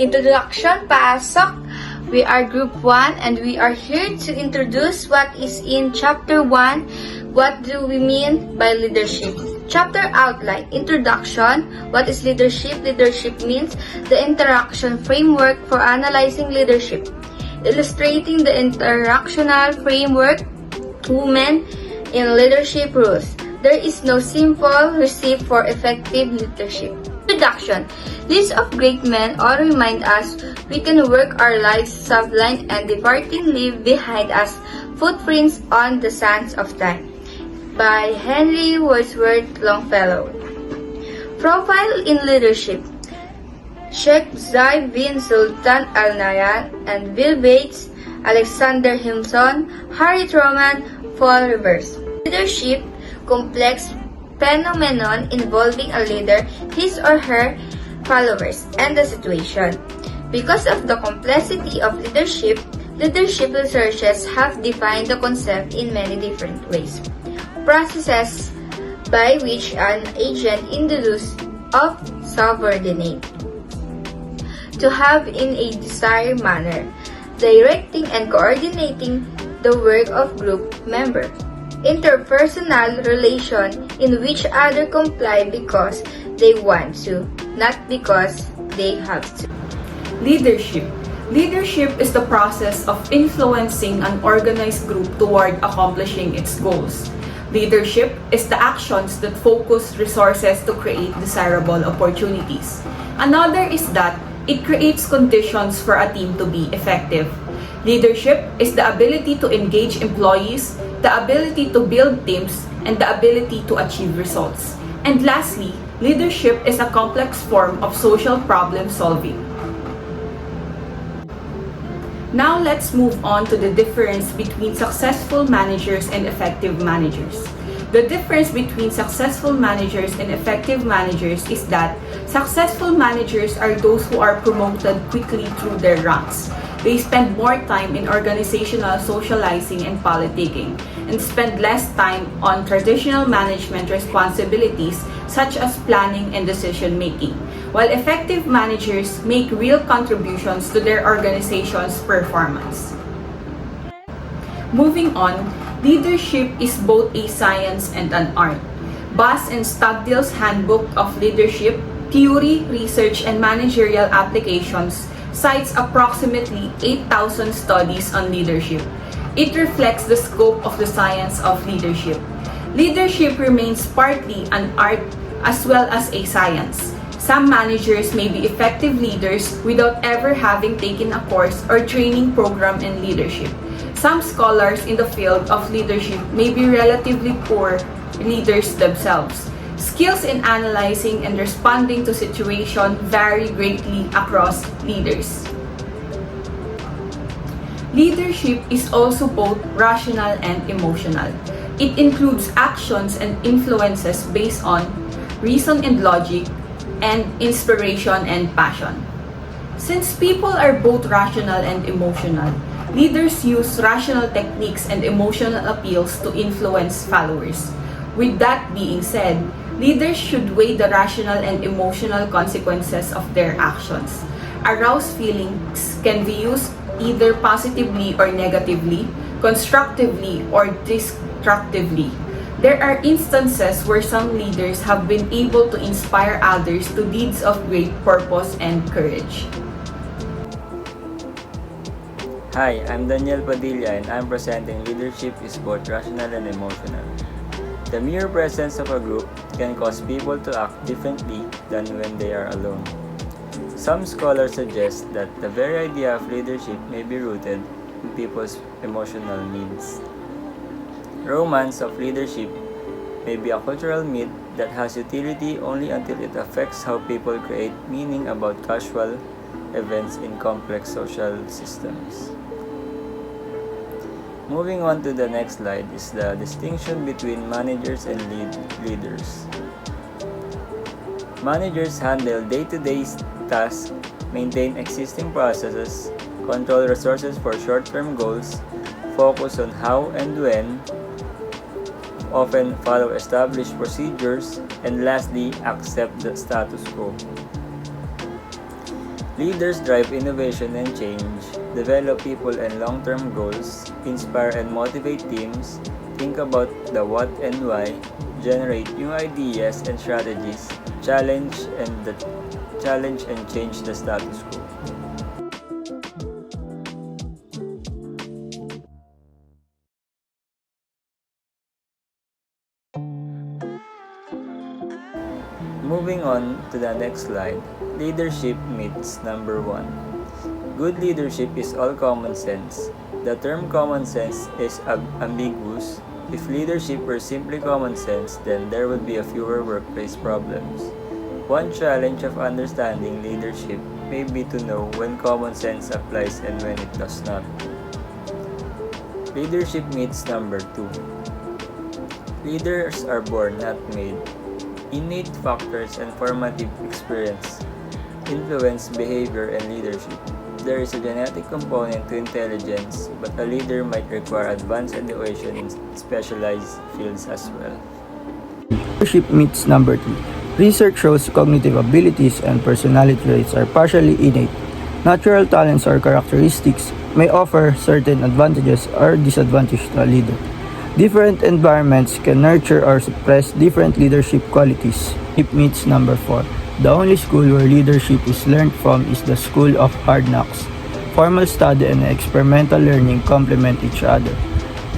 Introduction, pasok. We are Group 1 and we are here to introduce what is in Chapter 1. What do we mean by leadership? Chapter outline. Introduction. What is leadership? Leadership means the interaction framework for analyzing leadership. Illustrating the interactional framework, women in leadership rules. There is no simple recipe for effective leadership. Introduction. List of great men all remind us we can work our lives sublime and departing leave behind us footprints on the sands of time. By Henry Wordsworth Longfellow. Profile in leadership. Sheikh Zayed bin Sultan Al Nahyan and Bill Bates, Alexander Hamilton, Harry Truman, Paul Revere. Leadership, complex phenomenon involving a leader, his or her followers, and the situation. Because of the complexity of leadership, leadership researchers have defined the concept in many different ways. Processes by which an agent induces of subordinate to have in a desired manner, directing and coordinating the work of group member. Interpersonal relation in which others comply because they want to, not because they have to. Leadership. Leadership is the process of influencing an organized group toward accomplishing its goals. Leadership is the actions that focus resources to create desirable opportunities. Another is that it creates conditions for a team to be effective. Leadership is the ability to engage employees, the ability to build teams, and the ability to achieve results. And lastly, leadership is a complex form of social problem solving. Now let's move on to the difference between successful managers and effective managers. The difference between successful managers and effective managers is that successful managers are those who are promoted quickly through their ranks. They spend more time in organizational socializing and politicking, and spend less time on traditional management responsibilities such as planning and decision making, while effective managers make real contributions to their organization's performance. Moving on, leadership is both a science and an art. Bass and Stockdale's Handbook of Leadership, Theory, Research, and Managerial Applications cites approximately 8,000 studies on leadership. It reflects the scope of the science of leadership. Leadership remains partly an art as well as a science. Some managers may be effective leaders without ever having taken a course or training program in leadership. Some scholars in the field of leadership may be relatively poor leaders themselves. Skills in analyzing and responding to situations vary greatly across leaders. Leadership is also both rational and emotional. It includes actions and influences based on reason and logic, and inspiration and passion. Since people are both rational and emotional, leaders use rational techniques and emotional appeals to influence followers. With that being said, leaders should weigh the rational and emotional consequences of their actions. Aroused feelings can be used either positively or negatively, constructively or destructively. There are instances where some leaders have been able to inspire others to deeds of great purpose and courage. Hi, I'm Daniel Padilla and I'm presenting leadership is both rational and emotional. The mere presence of a group can cause people to act differently than when they are alone. Some scholars suggest that the very idea of leadership may be rooted in people's emotional needs. Romance of leadership may be a cultural myth that has utility only until it affects how people create meaning about casual events in complex social systems. Moving on to the next slide is the distinction between managers and leaders. Managers handle day-to-day tasks, maintain existing processes, control resources for short-term goals, focus on how and when, often follow established procedures, and lastly, accept the status quo. Leaders drive innovation and change, develop people and long-term goals, inspire and motivate teams, think about the what and why, generate new ideas and strategies, challenge and change the status quo. Moving on to the next slide, leadership myths number 1. Good leadership is all common sense. The term common sense is ambiguous. If leadership were simply common sense, then there would be a fewer workplace problems. One challenge of understanding leadership may be to know when common sense applies and when it does not. Leadership myths number 2. Leaders are born, not made. Innate factors and formative experience influence behavior and leadership. There is a genetic component to intelligence, but a leader might require advanced education in specialized fields as well. Leadership myths number 3. Research shows cognitive abilities and personality traits are partially innate. Natural talents or characteristics may offer certain advantages or disadvantages to a leader. Different environments can nurture or suppress different leadership qualities. Leadership myths number 4. The only school where leadership is learned from is the school of hard knocks. Formal study and experimental learning complement each other.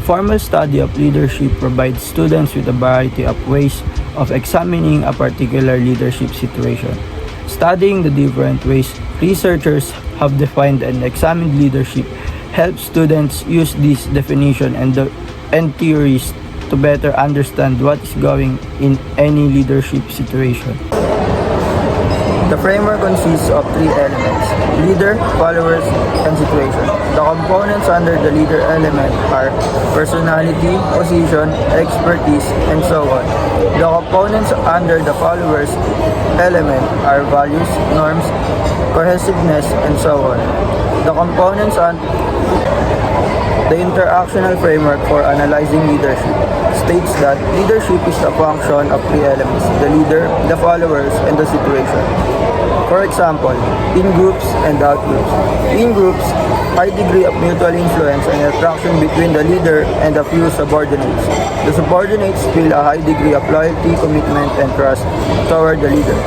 Formal study of leadership provides students with a variety of ways of examining a particular leadership situation. Studying the different ways researchers have defined and examined leadership helps students use this definition and theories to better understand what is going in any leadership situation. The framework consists of 3 elements: leader, followers, and situation. The components under the leader element are personality, position, expertise, and so on. The components under the followers element are values, norms, cohesiveness, and so on. The components on the interactional framework for analyzing leadership states that leadership is a function of 3 elements: the leader, the followers, and the situation. For example, in groups and out groups. In groups, high degree of mutual influence and attraction between the leader and a few subordinates. The subordinates feel a high degree of loyalty, commitment, and trust toward the leader.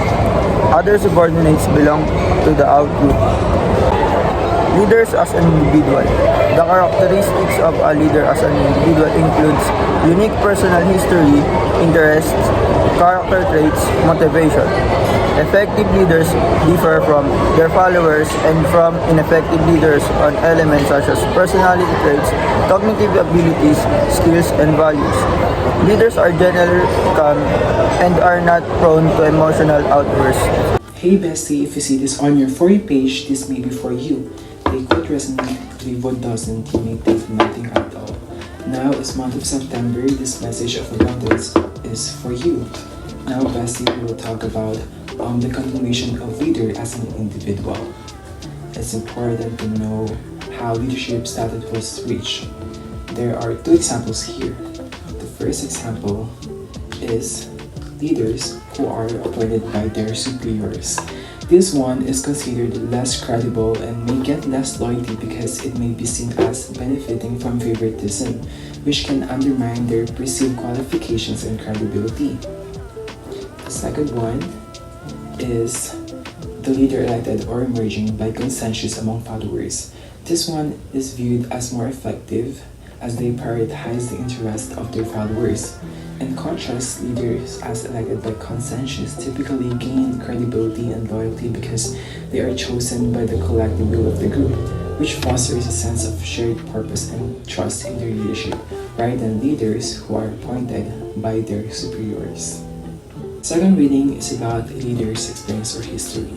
Other subordinates belong to the out group. Leaders as an individual. The characteristics of a leader as an individual includes unique personal history, interests, character traits, motivation. Effective leaders differ from their followers and from ineffective leaders on elements such as personality traits, cognitive abilities, skills, and values. Leaders are generally calm and are not prone to emotional outbursts. Hey bestie, if you see this on your For You page, this may be for you. Take what resonates, leave what doesn't, you may take nothing at all. Now is month of September, this message of abundance is for you. Now bestie, we will talk about the continuation of leader as an individual. It's important to know how leadership status was reached. There are 2 examples here. The first example is leaders who are appointed by their superiors. This one is considered less credible and may get less loyalty because it may be seen as benefiting from favoritism, which can undermine their perceived qualifications and credibility. The second one is the leader elected or emerging by consensus among followers. This one is viewed as more effective as they prioritize the interest of their followers. In contrast, leaders as elected by consensus typically gain credibility and loyalty because they are chosen by the collective will of the group, which fosters a sense of shared purpose and trust in their leadership, rather than leaders who are appointed by their superiors. Second reading is about a leader's experience or history.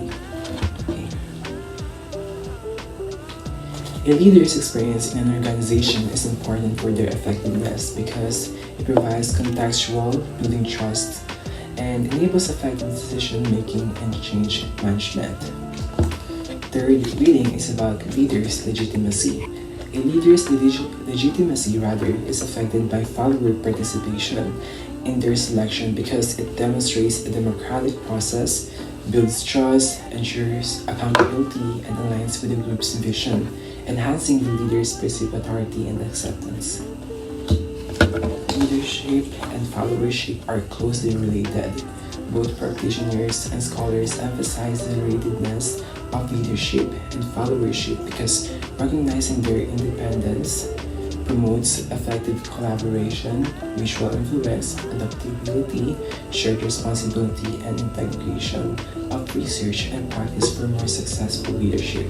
A leader's experience in an organization is important for their effectiveness because it provides contextual, building trust, and enables effective decision-making and change management. Third reading is about leaders' legitimacy. A leader's legitimacy is affected by follower participation in their selection because it demonstrates a democratic process builds trust, ensures accountability, and aligns with the group's vision, enhancing the leader's perceived authority and acceptance. Leadership and followership are closely related. Both practitioners and scholars emphasize the relatedness of leadership and followership because recognizing their independence promotes effective collaboration, mutual influence, adaptability, shared responsibility, and integration of research and practice for more successful leadership.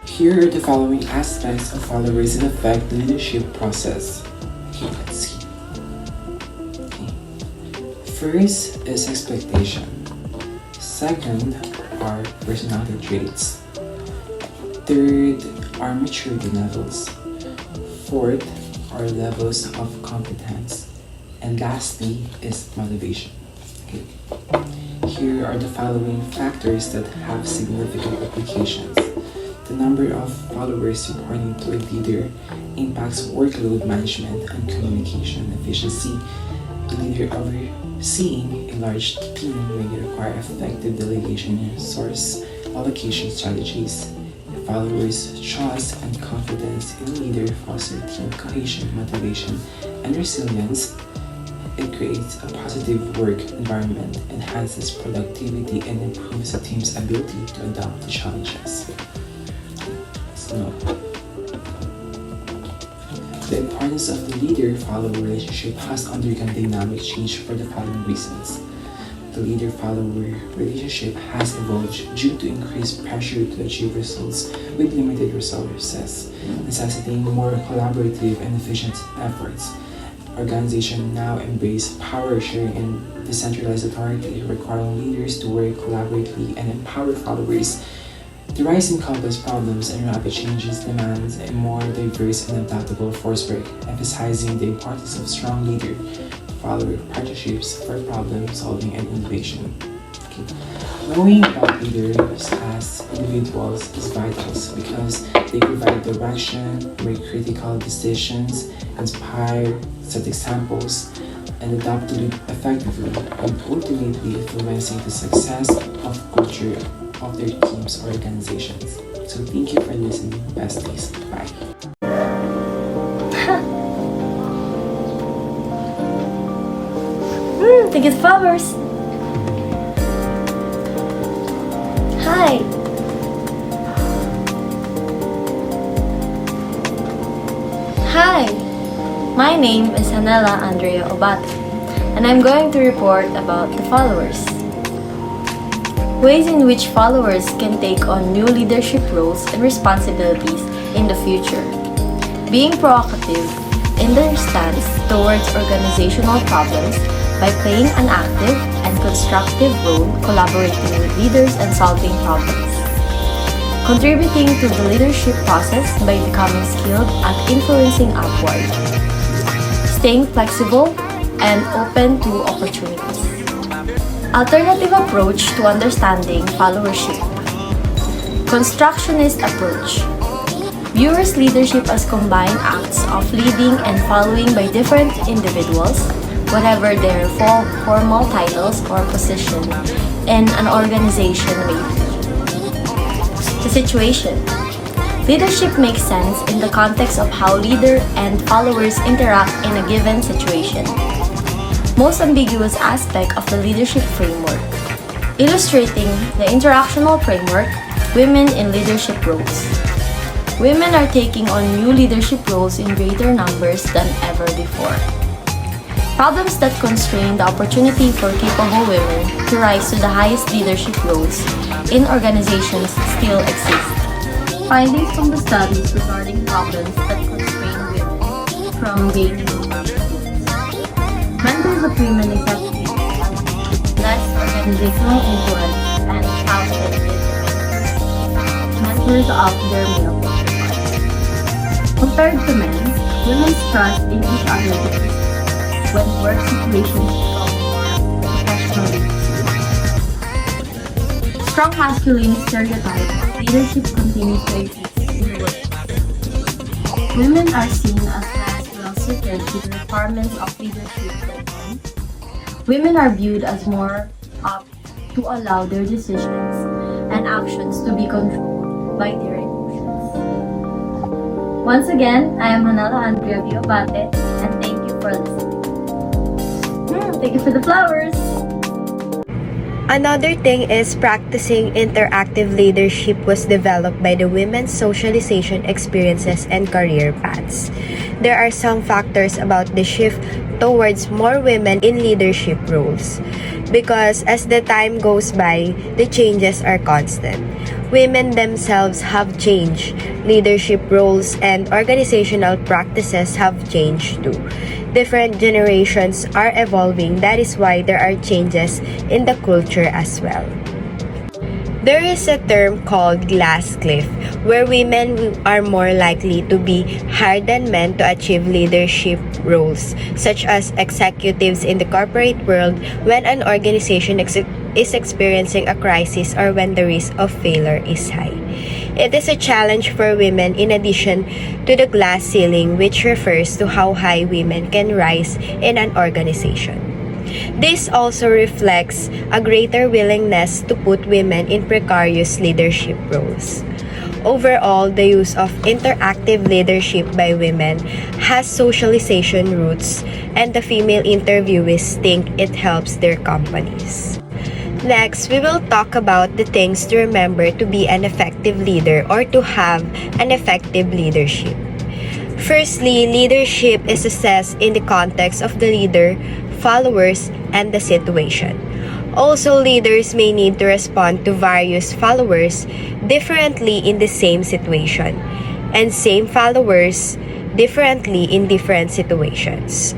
Here are the following aspects of followers that affect the leadership process. Okay, let's see. Okay. First is expectation. Second are personality traits. Third are maturity levels. Fourth are levels of competence. And lastly is motivation. Okay. Here are the following factors that have significant applications. The number of followers reporting to a leader impacts workload management and communication efficiency. A leader overseeing a large team may require effective delegation and resource allocation strategies. Followers' trust and confidence in the leader foster team cohesion, motivation, and resilience. It creates a positive work environment, enhances productivity, and improves the team's ability to adapt to challenges. So, the importance of the leader-follower relationship has undergone dynamic change for the following reasons. The leader-follower relationship has evolved due to increased pressure to achieve results with limited resources, necessitating more collaborative and efficient efforts. Organizations now embrace power sharing and decentralized authority, requiring leaders to work collaboratively and empower followers. The rise in complex problems and rapid changes demands a more diverse and adaptable force work, emphasizing the importance of strong leader-follower partnerships for problem solving and innovation. Okay. Knowing about leaders as individuals is vital because they provide direction, make critical decisions, inspire, set examples, and adapt to lead effectively, and ultimately influencing the success of culture of their teams or organizations. So thank you for listening, besties. Bye. Think it's flowers. Hi. Hi. My name is Hanela Andrea Obate, and I'm going to report about the followers. Ways in which followers can take on new leadership roles and responsibilities in the future. Being proactive in their stance towards organizational problems by playing an active and constructive role collaborating with leaders and solving problems. Contributing to the leadership process by becoming skilled at influencing upward. Staying flexible and open to opportunities. Alternative approach to understanding followership. Constructionist approach. Viewers leadership as combined acts of leading and following by different individuals, whatever their formal titles or position in an organization may be. The situation. Leadership makes sense in the context of how leader and followers interact in a given situation. Most ambiguous aspect of the leadership framework. Illustrating the interactional framework, women in leadership roles. Women are taking on new leadership roles in greater numbers than ever before. Problems that constrain the opportunity for capable women to rise to the highest leadership roles in organizations still exist. Findings from the studies regarding problems that constrain women from gaining leadership roles. Members of women executives less organizational influence and outlet members of their male counterparts. Compared to men, women's trust in each other decreases when work situations become more professionally. Strong masculine stereotype of leadership continues to exist in the workplace. Women are seen as less well suited to the requirements of leadership roles. Women are viewed as more to allow their decisions and actions to be controlled by their emotions. Once again, I am Hanala Andrea Viobate, and thank you for listening. Thank you for the flowers! Another thing is practicing interactive leadership was developed by the women's socialization experiences and career paths. There are some factors about the shift towards more women in leadership roles because as the time goes by, the changes are constant. Women themselves have changed, leadership roles and organizational practices have changed too. Different generations are evolving, that is why there are changes in the culture as well. There is a term called glass cliff, where women are more likely to be higher than men to achieve leadership roles, such as executives in the corporate world when an organization is experiencing a crisis or when the risk of failure is high. It is a challenge for women in addition to the glass ceiling, which refers to how high women can rise in an organization. This also reflects a greater willingness to put women in precarious leadership roles. Overall, the use of interactive leadership by women has socialization roots, and the female interviewees think it helps their companies. Next, we will talk about the things to remember to be an effective leader or to have an effective leadership. Firstly, leadership is assessed in the context of the leader, followers, and the situation. Also, leaders may need to respond to various followers differently in the same situation, and same followers differently in different situations.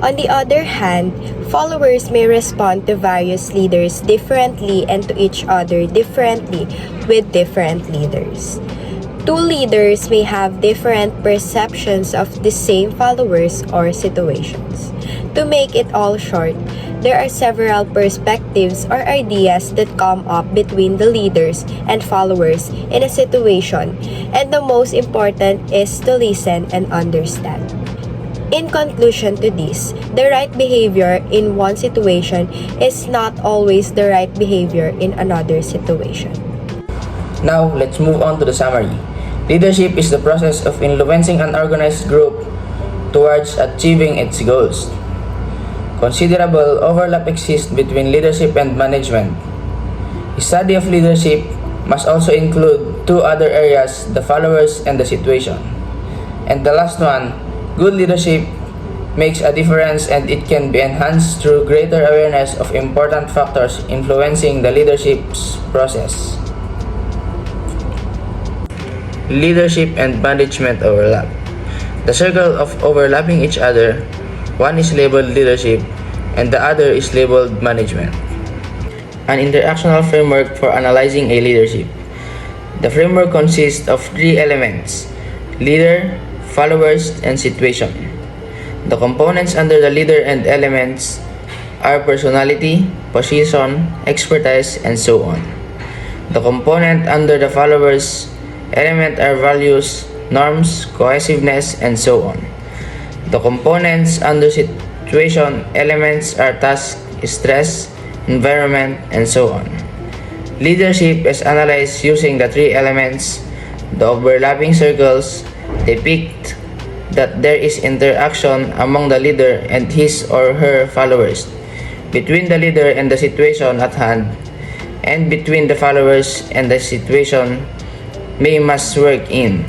On the other hand, followers may respond to various leaders differently and to each other differently with different leaders. Two leaders may have different perceptions of the same followers or situations. To make it all short, there are several perspectives or ideas that come up between the leaders and followers in a situation, and the most important is to listen and understand. In conclusion to this, the right behavior in one situation is not always the right behavior in another situation. Now, let's move on to the summary. Leadership is the process of influencing an organized group towards achieving its goals. Considerable overlap exists between leadership and management. The study of leadership must also include two other areas, the followers and the situation. And the last one, good leadership makes a difference and it can be enhanced through greater awareness of important factors influencing the leadership's process. Leadership and management overlap. The circle of overlapping each other, one is labeled leadership and the other is labeled management. An interactional framework for analyzing a leadership. The framework consists of three elements: leader, followers, and situation. The components under the leader and elements are personality, position, expertise, and so on. The component under the followers element are values, norms, cohesiveness, and so on. The components under situation elements are task, stress, environment, and so on. Leadership is analyzed using the three elements. The overlapping circles depict that there is interaction among the leader and his or her followers, between the leader and the situation at hand, and between the followers and the situation they must work in.